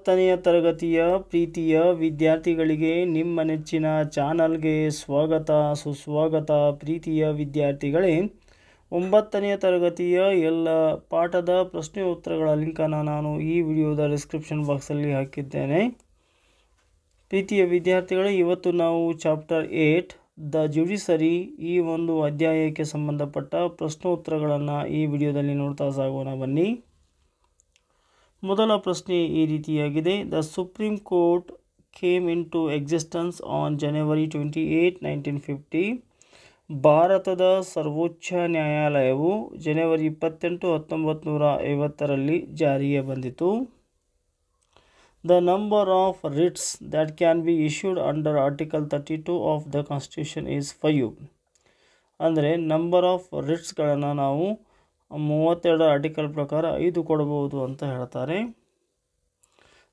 ಒಂಬತ್ತನೆಯ ತರಗತಿಯ ಪ್ರೀತಿಯ ವಿದ್ಯಾರ್ಥಿಗಳಿಗೆ ನಿಮ್ಮ ನೆಚ್ಚಿನ ಚಾನಲ್ಗೆ ಸ್ವಾಗತ ಸುಸ್ವಾಗತ. ಪ್ರೀತಿಯ ವಿದ್ಯಾರ್ಥಿಗಳೇ, ಒಂಬತ್ತನೆಯ ತರಗತಿಯ ಎಲ್ಲ ಪಾಠದ ಪ್ರಶ್ನೆ ಉತ್ತರಗಳ ಲಿಂಕನ್ನು ನಾನು ಈ ವಿಡಿಯೋದ ಡಿಸ್ಕ್ರಿಪ್ಷನ್ ಬಾಕ್ಸಲ್ಲಿ ಹಾಕಿದ್ದೇನೆ. ಪ್ರೀತಿಯ ವಿದ್ಯಾರ್ಥಿಗಳೇ, ಇವತ್ತು ನಾವು ಚಾಪ್ಟರ್ 8 ದ ಜುಡಿಷರಿ ಈ ಒಂದು ಅಧ್ಯಾಯಕ್ಕೆ ಸಂಬಂಧಪಟ್ಟ ಪ್ರಶ್ನೋತ್ತರಗಳನ್ನು ಈ ವಿಡಿಯೋದಲ್ಲಿ ನೋಡ್ತಾ ಸಾಗೋಣ ಬನ್ನಿ. ಮೊದಲ ಪ್ರಶ್ನೆ ಈ ರೀತಿಯಾಗಿದೆ. The supreme court came into existence on January 28, 1950. ಭಾರತದ ಸರ್ವೋಚ್ಚ ನ್ಯಾಯಾಲಯವು ಜನವರಿ 28, 1950ರಲ್ಲಿ ಜಾರಿಗೆ ಬಂದಿತು. The number of Ritz that can be issued under Article 32 of the Constitution is 5. ಅಂದರೆ ನಂಬರ್ ಆಫ್ ರಿಟ್ಸ್ಗಳನ್ನು ನಾವು 32 ಆರ್ಟಿಕಲ್ ಪ್ರಕಾರ 5 ಕೊಡಬಹುದು ಅಂತ ಹೇಳ್ತಾರೆ.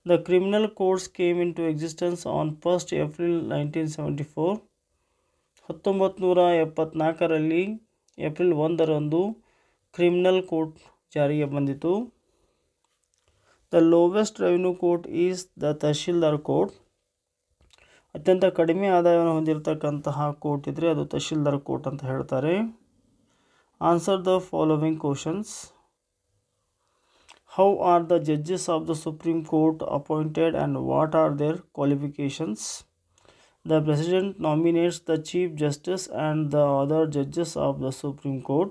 The criminal courts came into existence on 1st April 1974. 1974ರಲ್ಲಿ April 1ರಂದು criminal court ಜಾರಿಗೆ ಬಂದಿತು. The lowest revenue court is the tahsildar court. ಅತ್ಯಂತ ಕಡಿಮೆ ಆದಾಯವನ್ನು ಹೊಂದಿರತಕ್ಕಂತಹ ಕೋರ್ಟ್ ಇದ್ದರೆ ಅದು ತಹಶೀಲ್ದಾರ್ ಕೋರ್ಟ್ ಅಂತ ಹೇಳ್ತಾರೆ. Answer the following questions. How are the judges of the Supreme Court appointed and what are their qualifications? The President nominates the Chief Justice and the other judges of the Supreme Court.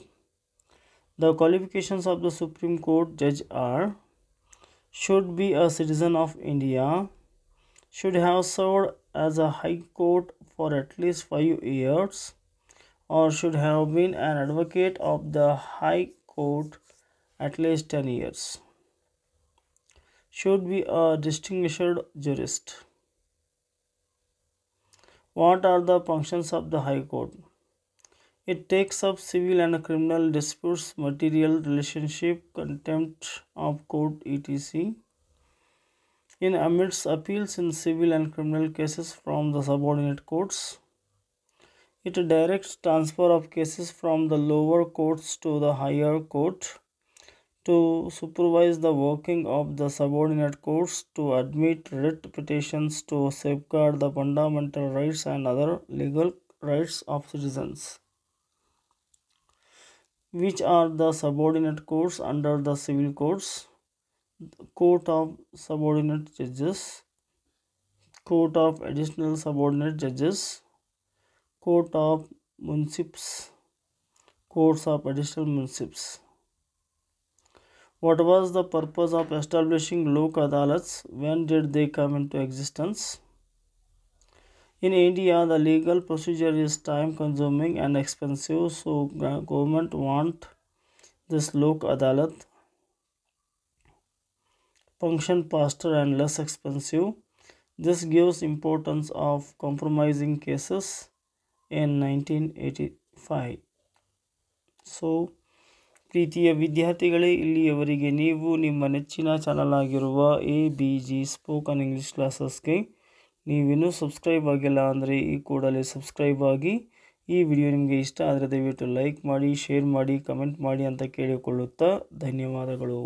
The qualifications of the Supreme Court judge are: should be a citizen of India, should have served as a High Court for at least 5 years, or should have been an advocate of the High Court at least 10 years. Should be a distinguished jurist. What are the functions of the High Court? It takes up civil and criminal disputes, material relationship, contempt of court, etc. It admits appeals in civil and criminal cases from the subordinate courts. It directs transfer of cases from the lower courts to the higher court, to supervise the working of the subordinate courts, to admit writ petitions, to safeguard the fundamental rights and other legal rights of citizens. Which are the subordinate courts under the civil courts? Court of subordinate judges, court of additional subordinate judges, court of municips, courts of additional municips. What was the purpose of establishing Lok Adalats? When did they come into existence? In India, the legal procedure is time consuming and expensive, so government want this Lok Adalat function faster and less expensive. This gives importance of compromising cases in 1985. So ಪ್ರೀತಿಯ ವಿದ್ಯಾರ್ಥಿಗಳೇ, ಇಲ್ಲಿಯವರೆಗೆ ನೀವು ನಿಮ್ಮ ನೆಚ್ಚಿನ channel ಆಗಿರುವ ABG spoken English ಕ್ಲಾಸಸ್ಗೆ ನೀವಿನ್ನೂ subscribe ಆಗಿಲ್ಲ ಅಂದರೆ ಈ ಕೂಡಲೇ ಸಬ್ಸ್ಕ್ರೈಬ್ ಆಗಿ. ಈ ವಿಡಿಯೋ ನಿಮಗೆ ಇಷ್ಟ ಆದರೆ ದಯವಿಟ್ಟು ಲೈಕ್ ಮಾಡಿ, ಶೇರ್ ಮಾಡಿ, ಕಮೆಂಟ್ ಮಾಡಿ ಅಂತ ಕೇಳಿಕೊಳ್ಳುತ್ತಾ ಧನ್ಯವಾದಗಳು.